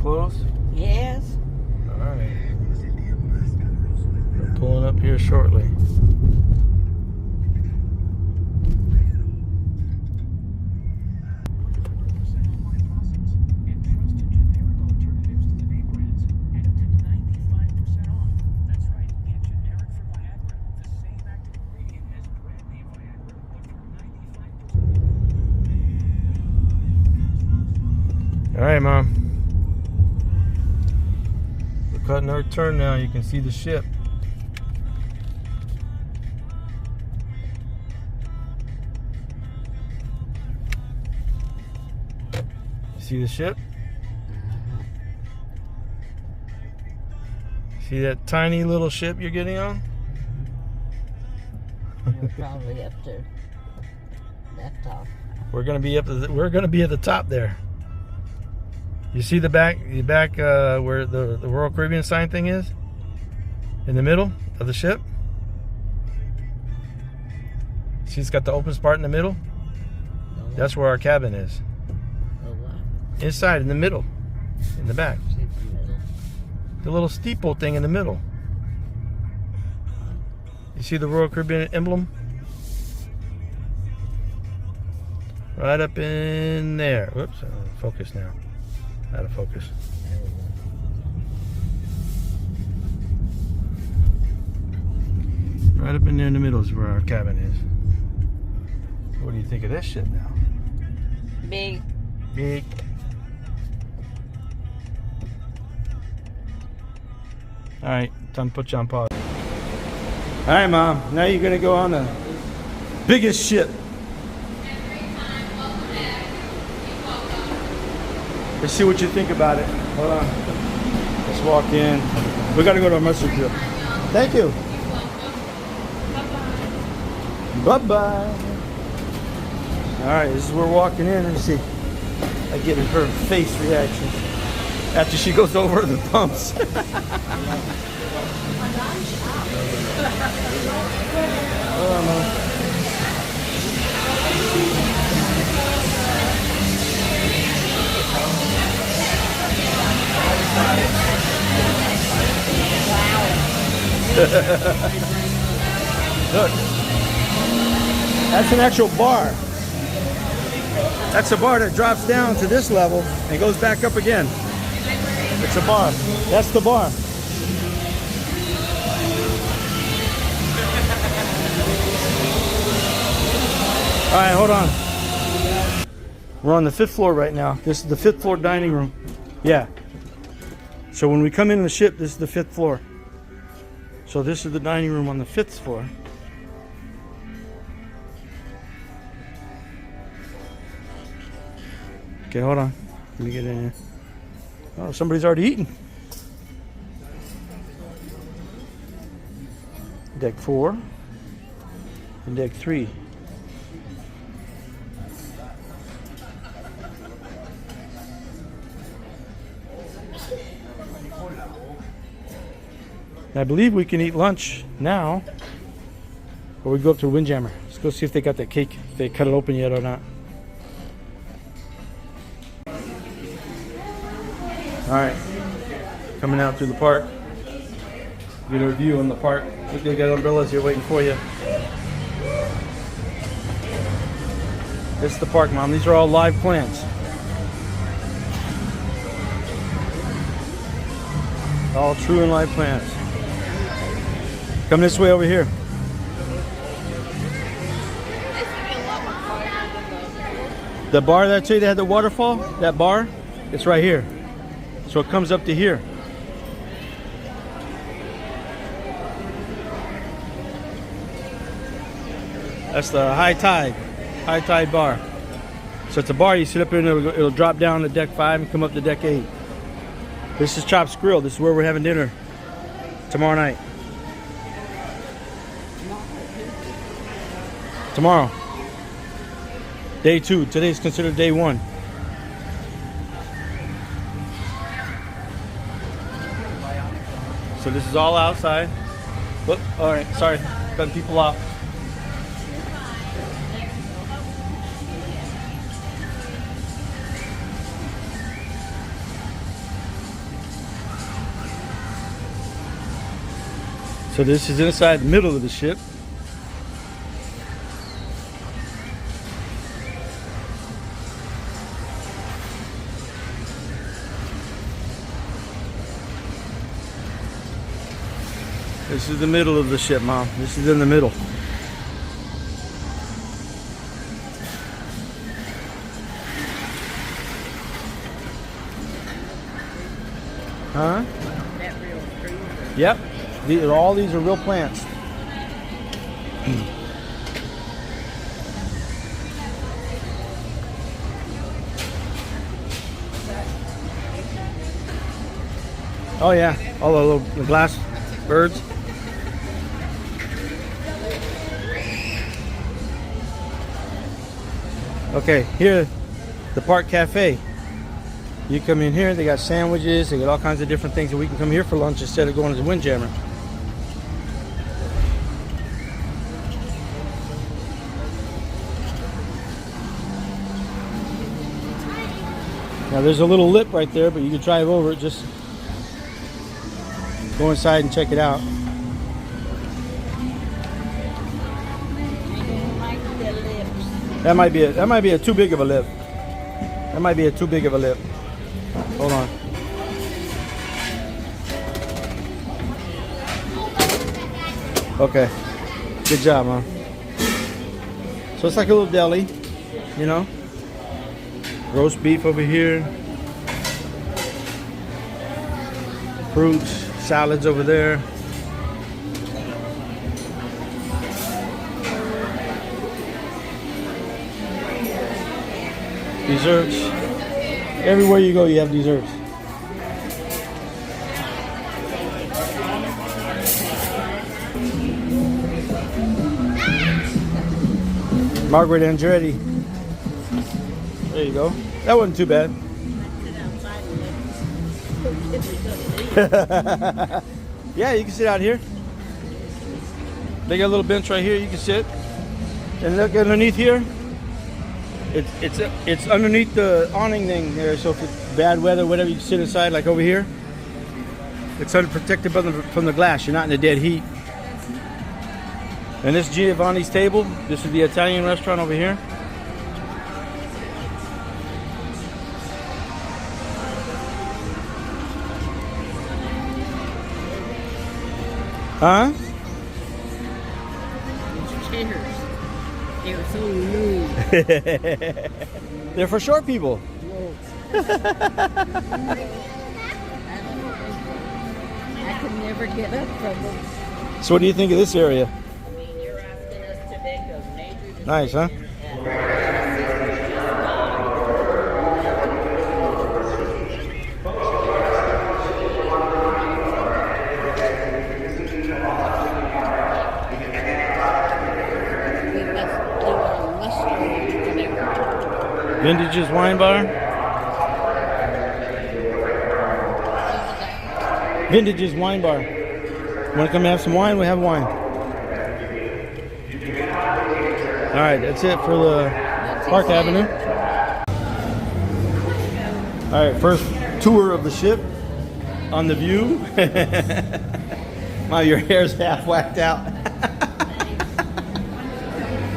close? Yes. All right. We're pulling up here shortly. All right, Mom. We're cutting our turn now. You can see the ship. You see the ship? See that tiny little ship you're getting on? We're probably up to that top. We're gonna be up. We're gonna be at the top there. You see the back where the Royal Caribbean sign thing is? In the middle of the ship? See, it's got the open part in the middle? That's where our cabin is. Inside, in the middle. In the back. The little steeple thing in the middle. You see the Royal Caribbean emblem? Right up in there. Whoops, focus now. Out of focus. Right up in there in the middle is where our cabin is. What do you think of this ship now? Big. Big. Alright, time to put you on pause. Alright, Mom. Now you're going to go on the biggest ship. Let's see what you think about it. Hold on. Let's walk in. We got to go to our mustard grill. Thank you. Bye-bye. All right, this is where we're walking in. Let me see. I get her face reaction after she goes over the pumps. Hold on, Mom. Look, that's an actual bar. That's a bar that drops down to this level and goes back up again. It's a bar. That's the bar. All right, hold on. We're on the 5th floor right now. This is the 5th floor dining room. Yeah. So when we come in the ship, this is the 5th floor. So this is the dining room on the 5th floor. Okay, hold on. Let me get in here. Oh, somebody's already eating. Deck 4 and deck 3. I believe we can eat lunch now, or we go up to Windjammer. Let's go see if they got that cake, if they cut it open yet or not. All right, coming out through the park. Get a view on the park. Look, they got umbrellas here waiting for you. This is the park, Mom. These are all live plants. All true and live plants. Come this way over here. The bar that I tell you they had the waterfall, that bar, it's right here. So it comes up to here. That's the high tide bar. So it's a bar, you sit up here and it'll drop down to deck 5 and come up to deck 8. This is Chop's Grill. This is where we're having dinner tomorrow night. Tomorrow. Day 2. Today's considered day 1. So this is all outside. Whoop, all right, sorry, cutting people off. So this is inside the middle of the ship. This is the middle of the ship, Mom. This is in the middle. Huh? That real cruiser. Yep. All these are real plants. Oh yeah, all the little glass birds. Okay, here, the Park Cafe. You come in here, they got sandwiches, they got all kinds of different things, and we can come here for lunch instead of going to the Windjammer. Now there's a little lip right there, but you can drive over it, just go inside and check it out. That might be a too big of a lip. That might be a too big of a lip. Hold on. Okay. Good job, Mom. So it's like a little deli, you know. Roast beef over here. Fruits, salads over there. Desserts. Everywhere you go, you have desserts. Margaret Andretti. There you go. That wasn't too bad. Yeah, you can sit out here. They got a little bench right here. You can sit. And look underneath here. It's underneath the awning thing there. So if it's bad weather, whatever, you can sit inside. Like over here, it's unprotected from the glass. You're not in the dead heat. And this Giovanni's table. This is the Italian restaurant over here. Huh? These chairs. They're so new. They're for short people. I could never get up from them. So what do you think of this area? I mean, you're asking us to make a major decision. Nice, huh? Vintage's Wine Bar. Vintage's Wine Bar. Want to come have some wine? We have wine. All right, that's it for the Park Avenue. All right, first tour of the ship on the View. Wow, your hair's half whacked out.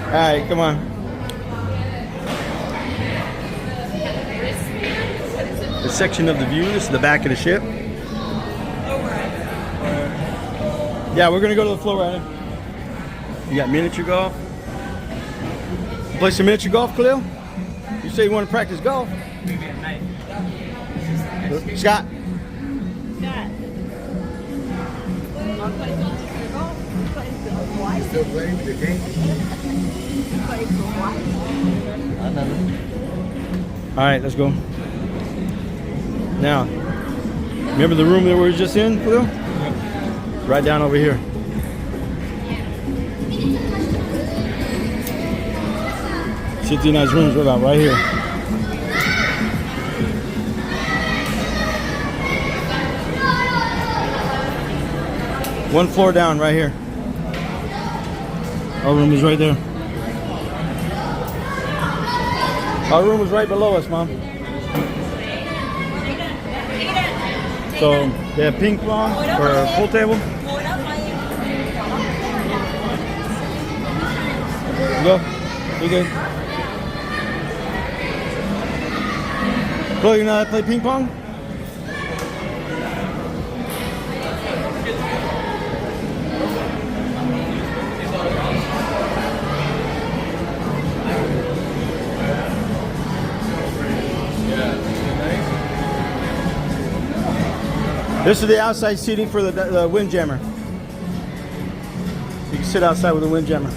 All right, come on. The section of the View. This is the back of the ship. Yeah, we're gonna go to the floor rider. You got miniature golf. Play some miniature golf, Khalil? You say you want to practice golf? Scott. All right, let's go. Now, remember the room that we were just in, Khalil? Right down over here. City nice rooms are about right here. One floor down, right here. Our room is right there. Our room is right below us, Mom. So they have ping pong for a pool table. Go. You good. Bro, you know how to play ping pong? This is the outside seating for the windjammer. You can sit outside with the windjammer.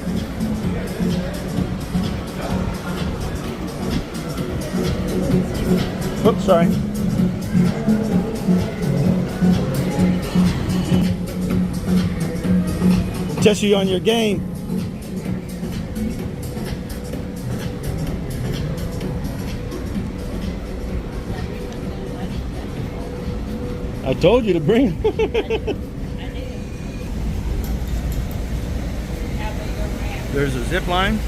Oops, sorry. Test you on your game. I told you to bring. There's a zip line.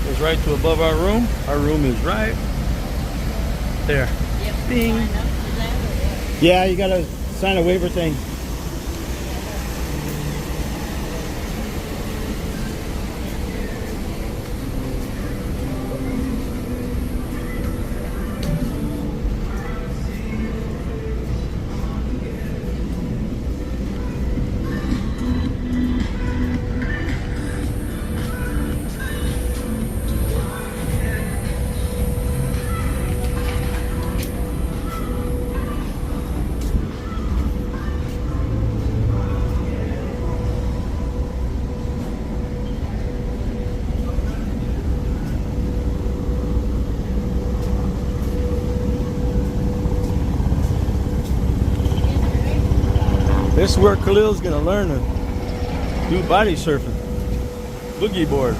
Goes right to above our room. Our room is right there. Bing. Yeah, you gotta sign a waiver thing. This is where Khalil's gonna learn to do body surfing. Boogie board.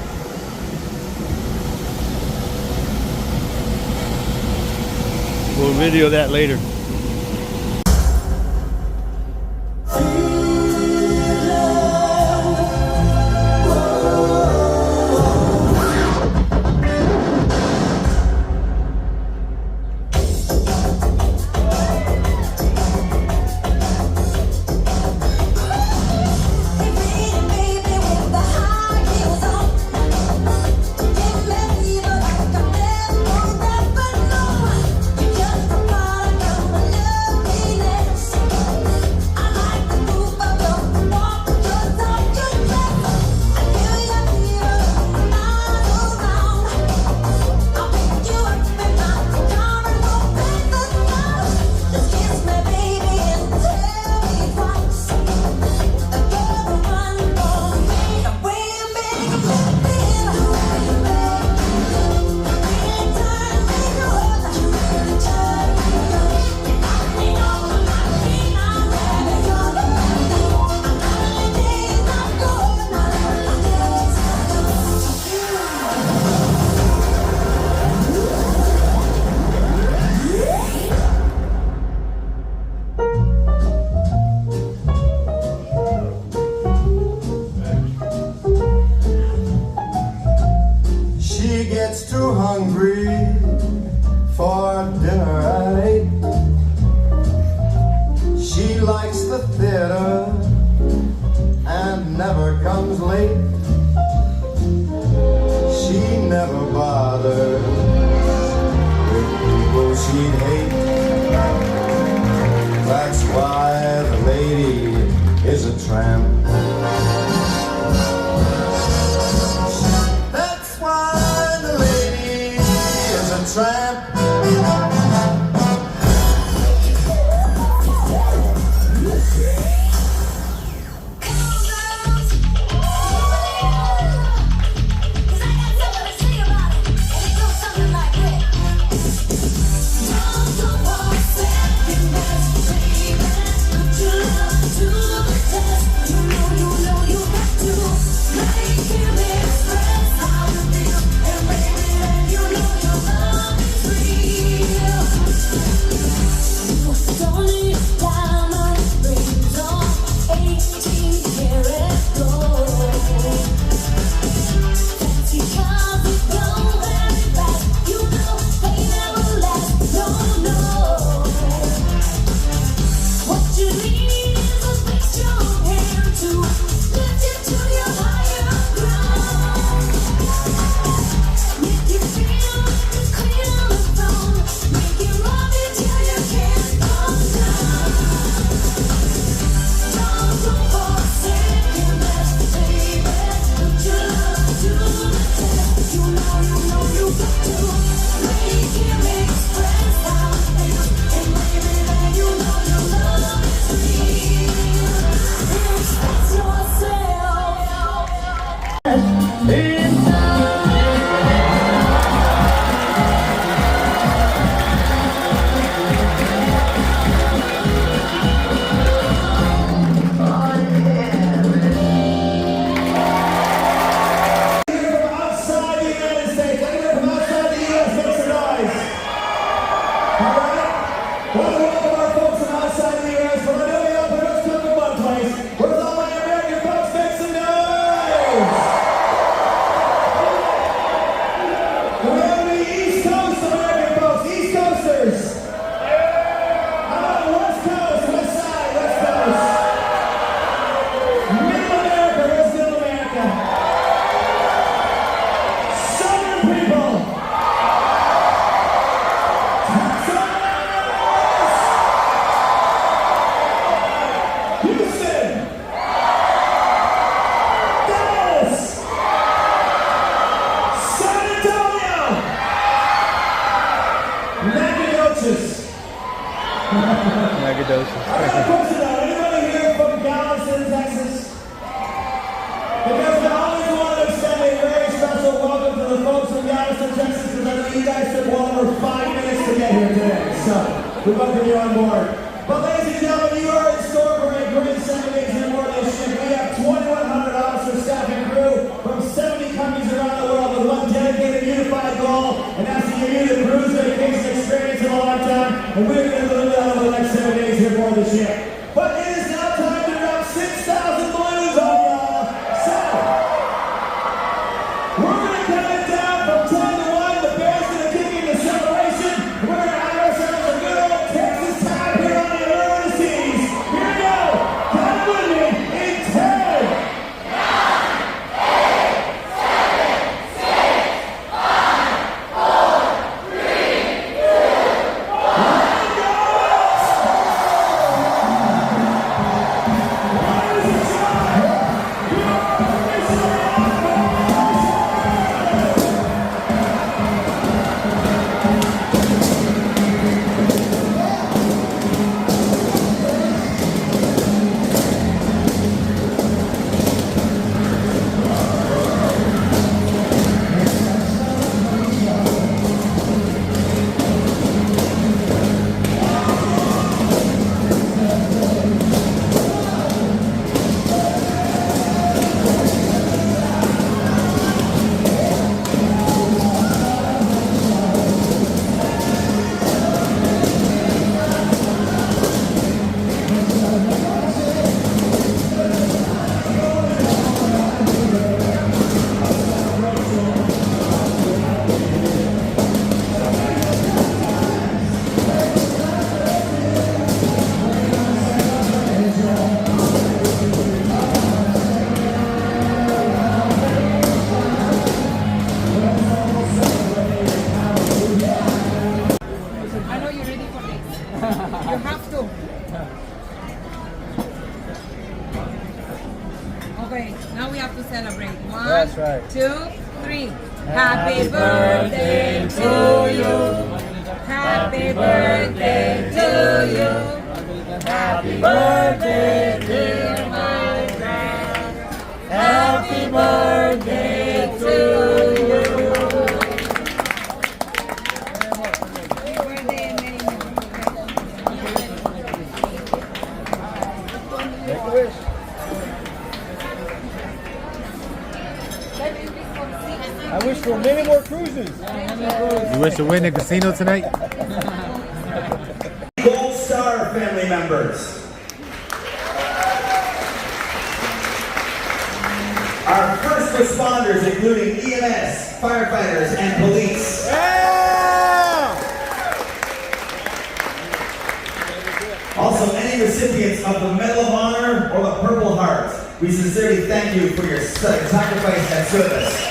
We'll video that later. Mega doses. I got a question though. Anybody here from Galveston, Texas? Because I always want to extend a very special welcome to the folks from Galveston, Texas, because I know you guys took well over 5 minutes to get here today. So we welcome you on board. But ladies and gentlemen, you are in store for a great 7 days in more this ship. We have 2,100 officers, staff, and crew from 70 countries around the world with one dedicated, unified goal, and that's to give you the cruise vacation experience of a lifetime. And we're going to deliver that over the next 7 days here for this ship. But it is now time to drop 6,000 balloons on y'all. So, we're going to count it down from 10 to 1. The band's going to kick in the celebration. We're going to have ourselves a good old Texas time here on the Allure of the Seas. Here we go. Count it with me in 10. I know you're ready for this. You have to. Okay, now we have to celebrate. One, That's right. 2, 3. Happy birthday to you. Happy birthday to you. Happy birthday, dear my friend. Happy birthday to you. Happy birthday and many more. Make a wish. I wish for many more cruises. You wish to win the casino tonight? Gold Star family members. Our first responders, including EMS, firefighters, and police. Also, any recipients of the Medal of Honor or the Purple Heart, we sincerely thank you for your sacrifice and service.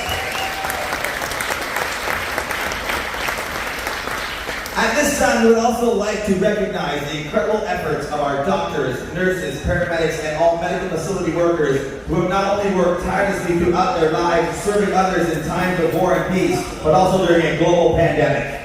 At this time, we would also like to recognize the incredible efforts of our doctors, nurses, paramedics, and all medical facility workers who have not only worked tirelessly throughout their lives serving others in times of war and peace, but also during a global pandemic.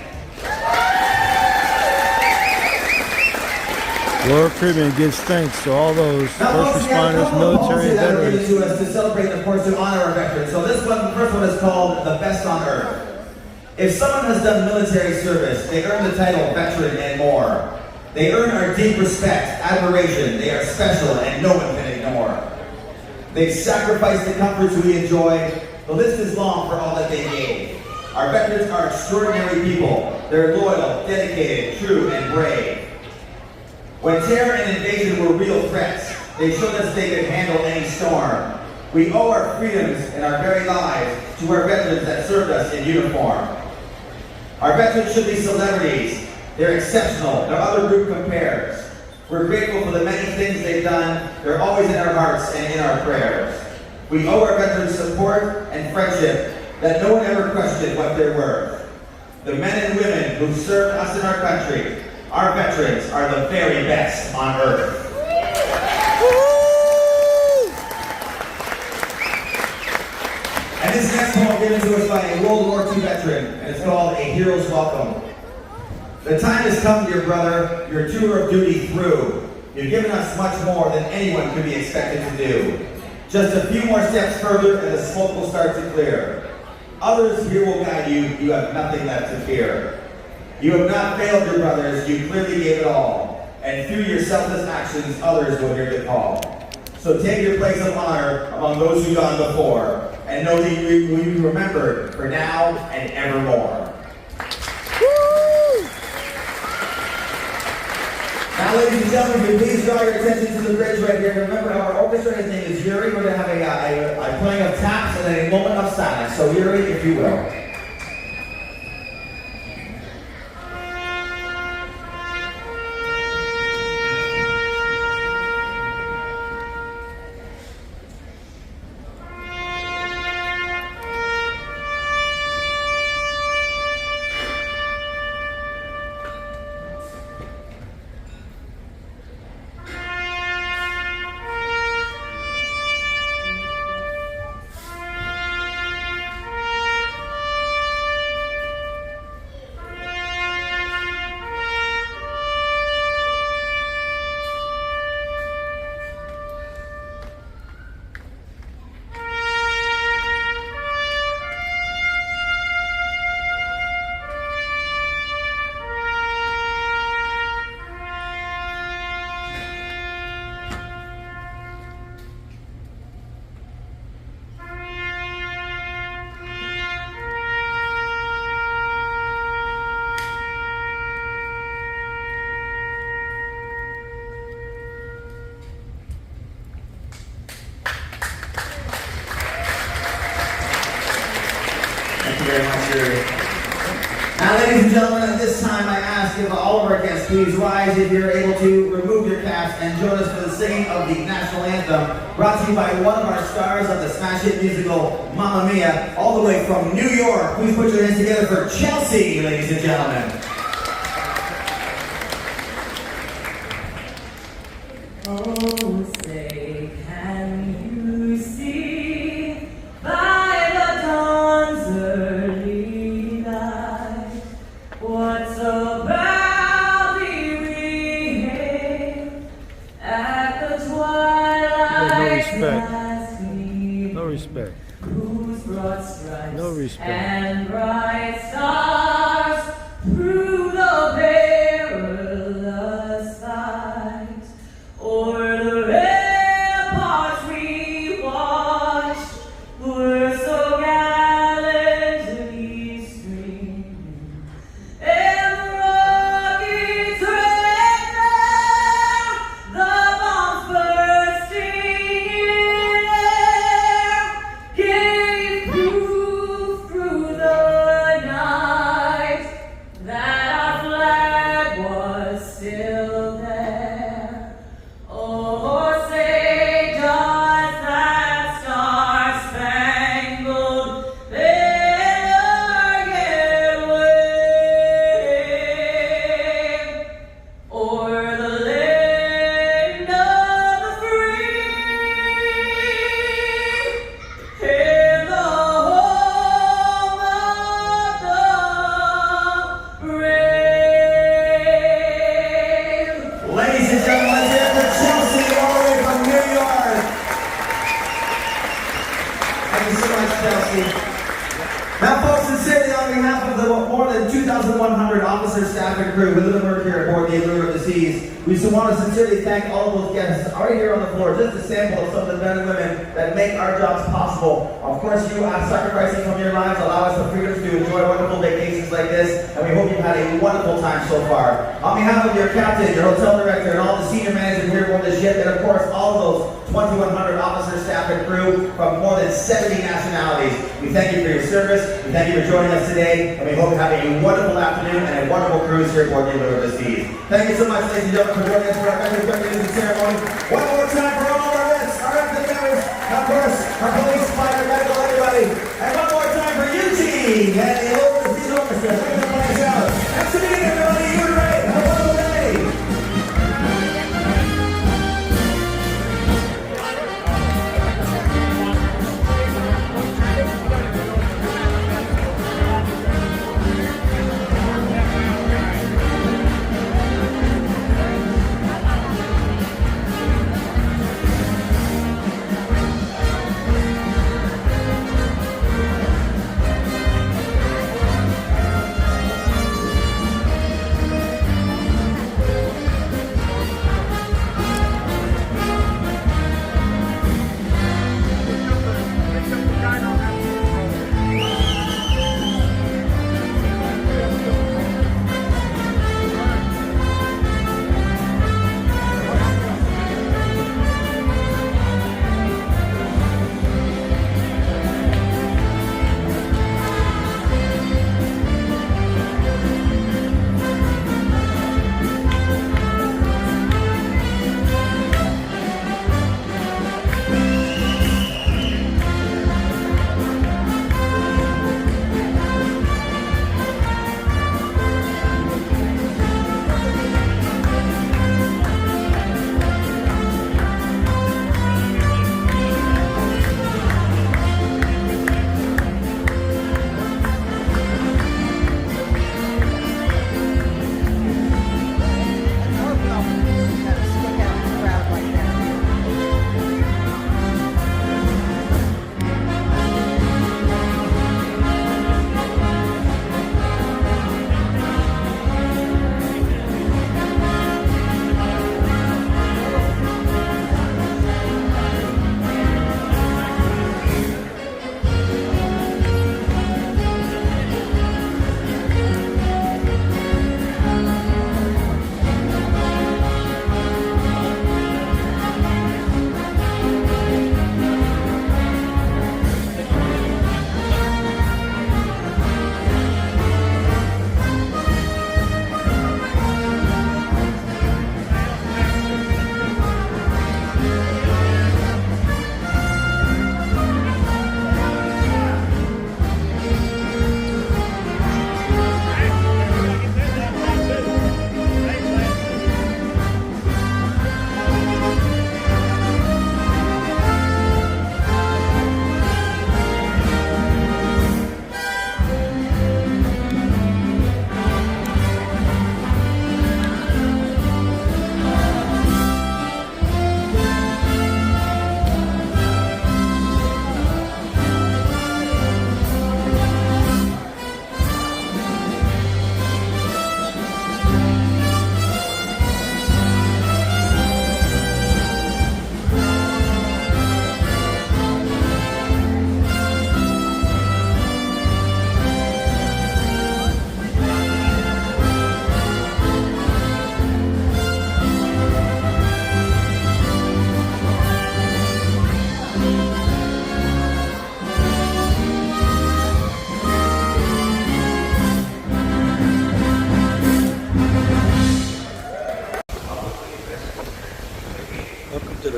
Lower Caribbean gives thanks to all those Now, first we have a responders, couple of military policies that are given veterans. to us to celebrate, of course, to honor our veterans. So this one, the first one is called The Best on Earth. If someone has done military service, they earn the title veteran and more. They earn our deep respect, admiration. They are special and no one can ignore. They've sacrificed the comforts we enjoy. The list is long for all that they gave. Our veterans are extraordinary people. They're loyal, dedicated, true, and brave. When terror and invasion were real threats, they showed us they could handle any storm. We owe our freedoms and our very lives to our veterans that served us in uniform. Our veterans should be celebrities. They're exceptional. No other group compares. We're grateful for the many things they've done. They're always in our hearts and in our prayers. We owe our veterans support and friendship that no one ever questioned what they're worth. The men and women who served us in our country, our veterans, are the very best on earth. And this next poem given to us by a World War II veteran, and it's called A Hero's Welcome. The time has come, dear brother, your tour of duty through. You've given us much more than anyone could be expected to do. Just a few more steps further and the smoke will start to clear. Others here will guide you. You have nothing left to fear. You have not failed, your brothers. You clearly gave it all. And through your selfless actions, others will hear the call. So take your place of honor among those who've gone before, and know that you will be remembered for now and evermore. Now, ladies and gentlemen, if you please draw your attention to the bridge right here. Remember, our orchestra, his name is Yuri. We're going to have a playing of taps and then a moment of silence. So, Yuri, if you will. Thank you very much, Yuri. Now, ladies and gentlemen, at this time I ask if all of our guests please rise if you're able to remove your caps and join us for the singing of the national anthem, brought to you by one of our stars of the smash hit musical Mamma Mia, all the way from New York. Please put your hands together for Chelsea, ladies and gentlemen. Oh, say, can you see by the dawn's early light what so proudly we hailed at the twilight's last gleam, No respect. whose broad stripes No respect. and bright stars through the perilous fight o'er the ramparts we watched were so gallantly streaming, and the rockets red there, the bombs bursting in air, gave proof through the night that our flag was still there. Oh, say does that star-spangled banner yet wave o'er the land of the free and the home of the brave? Ladies and gentlemen, let's hear it for Chelsea, all the way from New York. Thank you so much, Chelsea. Now, folks, sincerely, on behalf of the more than 2,100 officers, staff, and crew who live and work here aboard the Allure of the Seas, we just want to sincerely thank all of those guests right here on the floor. Just a sample of some of the men and women that make our jobs possible. Of course, you are sacrificing from your lives, allow us the freedom to enjoy wonderful vacations like this, and we hope you've had a wonderful time so far. On behalf of your captain, your hotel director, and all the senior managers here aboard the ship, and of course, all of those 2,100 officers, staff, and crew from more than 70 nationalities, we thank you for your service, we thank you for joining us today, and we hope you have a wonderful afternoon and a wonderful cruise here aboard the Allure of the Seas. Thank you so much, ladies and gentlemen, for joining us for our Veterans Recognition ceremony. One more time for all of our vets, our active members, of course, our police, fire, medical, everybody. And one more time for Eugene and the Allure of the Seas Orchestra. Thank you for playing out. Thanks for being here, everybody. You're great. Have a wonderful day.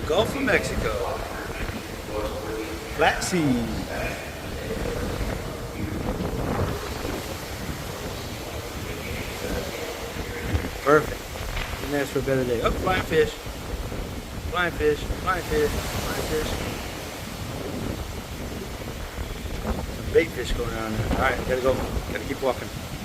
Gulf of Mexico. Black Sea. Perfect. And that's for a better day. Oh, flying fish. Flying fish. Flying fish. Flying fish. Some bait fish going around there. Alright, gotta go. Gotta keep walking.